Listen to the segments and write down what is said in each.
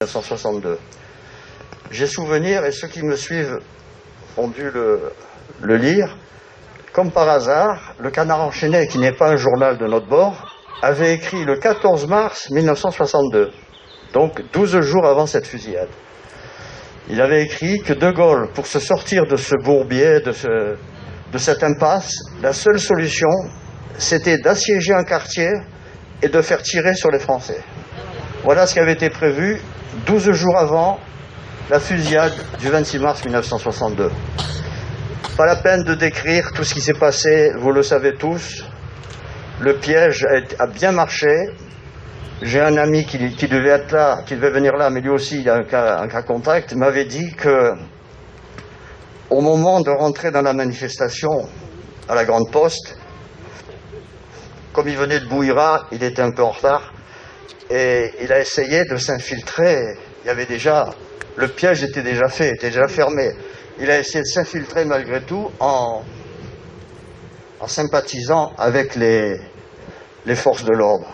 1962. J'ai souvenir, et ceux qui me suivent ont dû le lire, comme par hasard, le Canard enchaîné, qui n'est pas un journal de notre bord, avait écrit le 14 mars 1962, donc 12 jours avant cette fusillade. Il avait écrit que De Gaulle, pour se sortir de ce bourbier, de cette impasse, la seule solution, c'était d'assiéger un quartier et de faire tirer sur les Français. Voilà ce qui avait été prévu 12 jours avant la fusillade du 26 mars 1962. Pas la peine de décrire tout ce qui s'est passé, vous le savez tous. Le piège a bien marché. J'ai un ami qui devait être là, qui devait venir là, mais lui aussi il a un cas contact, m'avait dit que au moment de rentrer dans la manifestation à la Grande Poste, comme il venait de Bouira, il était un peu en retard, et il a essayé de s'infiltrer. Il y avait déjà, le piège était déjà fait, était déjà fermé. Il a essayé de s'infiltrer malgré tout en sympathisant avec les forces de l'ordre.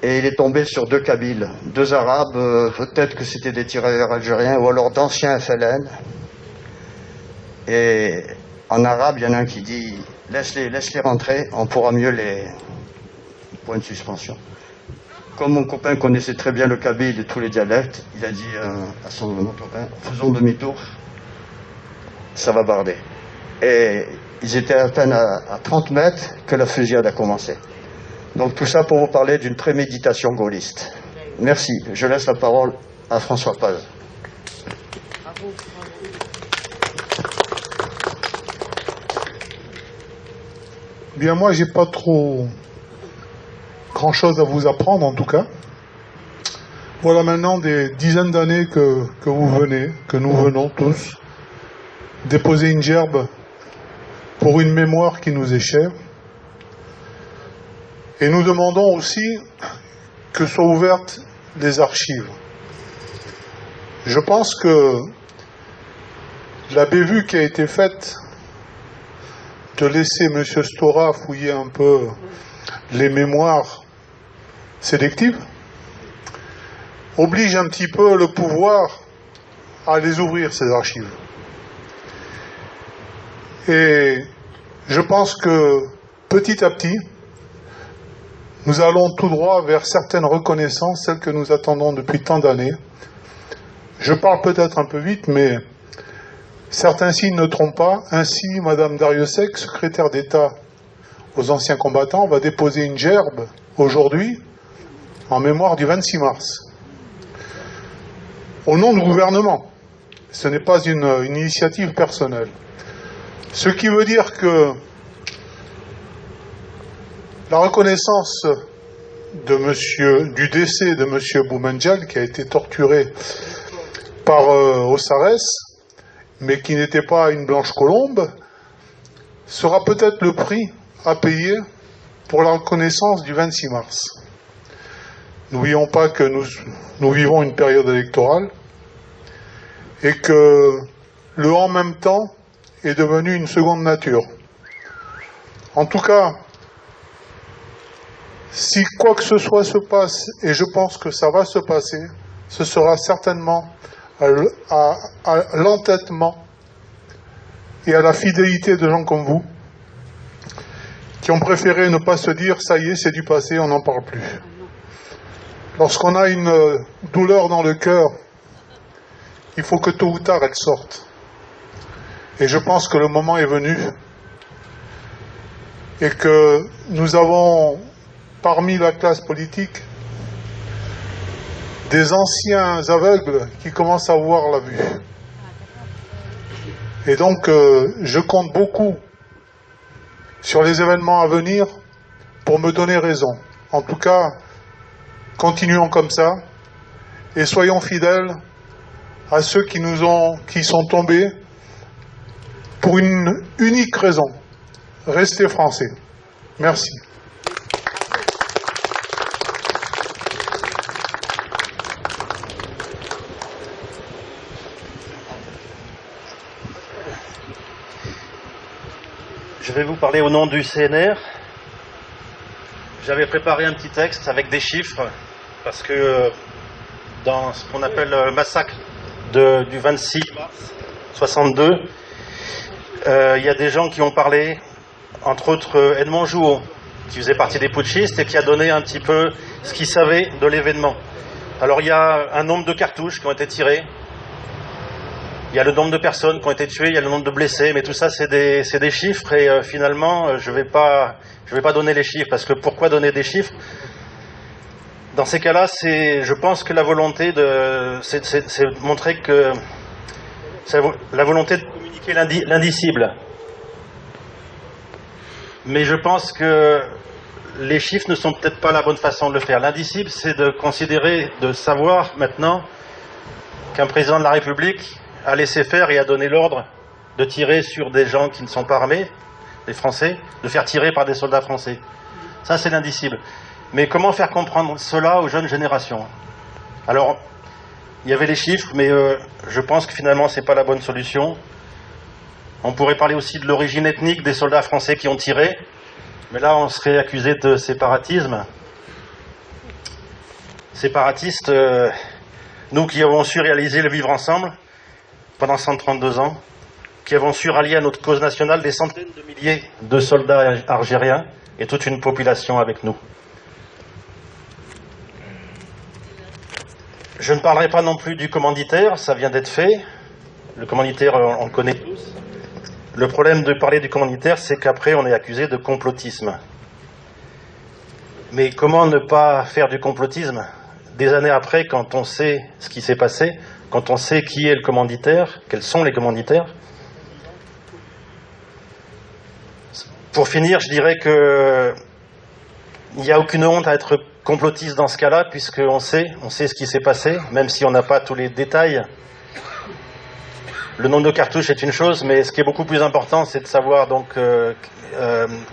Et il est tombé sur deux Kabyles, deux Arabes, peut-être que c'était des tirailleurs algériens ou alors d'anciens FLN. Et en arabe, il y en a un qui dit « laisse-les rentrer, on pourra mieux les... » Point de suspension. Comme mon copain connaissait très bien le kabyle et tous les dialectes, il a dit à son copain « faisons demi-tour, ça va barder ». Et ils étaient à peine à 30 mètres que la fusillade a commencé. Donc tout ça pour vous parler d'une préméditation gaulliste. Merci. Je laisse la parole à François Paz. Bien, moi, j'ai pas trop grand-chose à vous apprendre, en tout cas. Voilà maintenant des dizaines d'années que nous venons tous, déposer une gerbe pour une mémoire qui nous est chère. Et nous demandons aussi que soient ouvertes les archives. Je pense que la bévue qui a été faite de laisser M. Stora fouiller un peu les mémoires sélectives oblige un petit peu le pouvoir à les ouvrir, ces archives. Et je pense que petit à petit, nous allons tout droit vers certaines reconnaissances, celles que nous attendons depuis tant d'années. Je parle peut-être un peu vite, mais certains signes ne trompent pas. Ainsi, Mme Dariussec, secrétaire d'État aux anciens combattants, va déposer une gerbe aujourd'hui en mémoire du 26 mars. Au nom du gouvernement. Ce n'est pas une initiative personnelle. Ce qui veut dire que la reconnaissance du décès de M. Boumendjel, qui a été torturé par Ossares, mais qui n'était pas une blanche colombe, sera peut-être le prix à payer pour la reconnaissance du 26 mars. N'oublions pas que nous vivons une période électorale et que le en même temps est devenu une seconde nature. En tout cas, si quoi que ce soit se passe, et je pense que ça va se passer, ce sera certainement à l'entêtement et à la fidélité de gens comme vous, qui ont préféré ne pas se dire « ça y est, c'est du passé, on n'en parle plus ». Lorsqu'on a une douleur dans le cœur, il faut que tôt ou tard elle sorte. Et je pense que le moment est venu et que nous avons parmi la classe politique des anciens aveugles qui commencent à voir la vue. Et donc, je compte beaucoup sur les événements à venir pour me donner raison. En tout cas, continuons comme ça et soyons fidèles à ceux qui sont tombés pour une unique raison, rester français. Merci. Je vais vous parler au nom du CNR. J'avais préparé un petit texte avec des chiffres parce que dans ce qu'on appelle le massacre du 26 mars 62. Il y a des gens qui ont parlé, entre autres Edmond Jouot, qui faisait partie des putschistes et qui a donné un petit peu ce qu'il savait de l'événement. Alors il y a un nombre de cartouches qui ont été tirées, il y a le nombre de personnes qui ont été tuées, il y a le nombre de blessés, mais tout ça c'est des chiffres et finalement je vais pas donner les chiffres, parce que pourquoi donner des chiffres? Dans ces cas-là, je pense que la volonté c'est montrer que c'est la volonté de communiquer l'indicible. Mais je pense que les chiffres ne sont peut-être pas la bonne façon de le faire. L'indicible, c'est de considérer, de savoir maintenant qu'un président de la République a laissé faire et a donné l'ordre de tirer sur des gens qui ne sont pas armés, les Français, de faire tirer par des soldats français. Ça, c'est l'indicible. Mais comment faire comprendre cela aux jeunes générations? Alors, il y avait les chiffres, mais je pense que finalement, ce n'est pas la bonne solution. On pourrait parler aussi de l'origine ethnique des soldats français qui ont tiré, mais là, on serait accusé de séparatisme. Séparatistes, nous qui avons su réaliser le vivre ensemble pendant 132 ans, qui avons su rallier à notre cause nationale des centaines de milliers de soldats algériens et toute une population avec nous. Je ne parlerai pas non plus du commanditaire, ça vient d'être fait. Le commanditaire, on le connaît tous. Le problème de parler du commanditaire, c'est qu'après, on est accusé de complotisme. Mais comment ne pas faire du complotisme des années après, quand on sait ce qui s'est passé, quand on sait qui est le commanditaire, quels sont les commanditaires? Pour finir, je dirais que il n'y a aucune honte à être complotiste dans ce cas-là, puisqu'on sait ce qui s'est passé, même si on n'a pas tous les détails. Le nombre de cartouches est une chose, mais ce qui est beaucoup plus important, c'est de savoir donc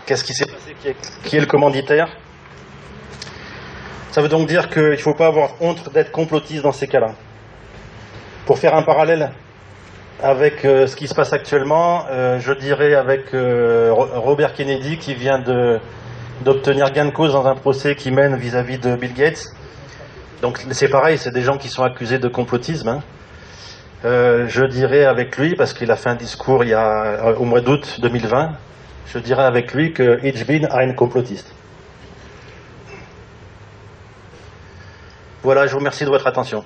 qu'est-ce qui s'est passé, qui est le commanditaire. Ça veut donc dire qu'il ne faut pas avoir honte d'être complotiste dans ces cas-là. Pour faire un parallèle avec ce qui se passe actuellement, je dirais avec Robert Kennedy qui vient d'obtenir gain de cause dans un procès qui mène vis-à-vis de Bill Gates. Donc c'est pareil, c'est des gens qui sont accusés de complotisme. Hein. Je dirais avec lui, parce qu'il a fait un discours au mois d'août 2020, je dirais avec lui que ich bin ein complotiste. Voilà, je vous remercie de votre attention.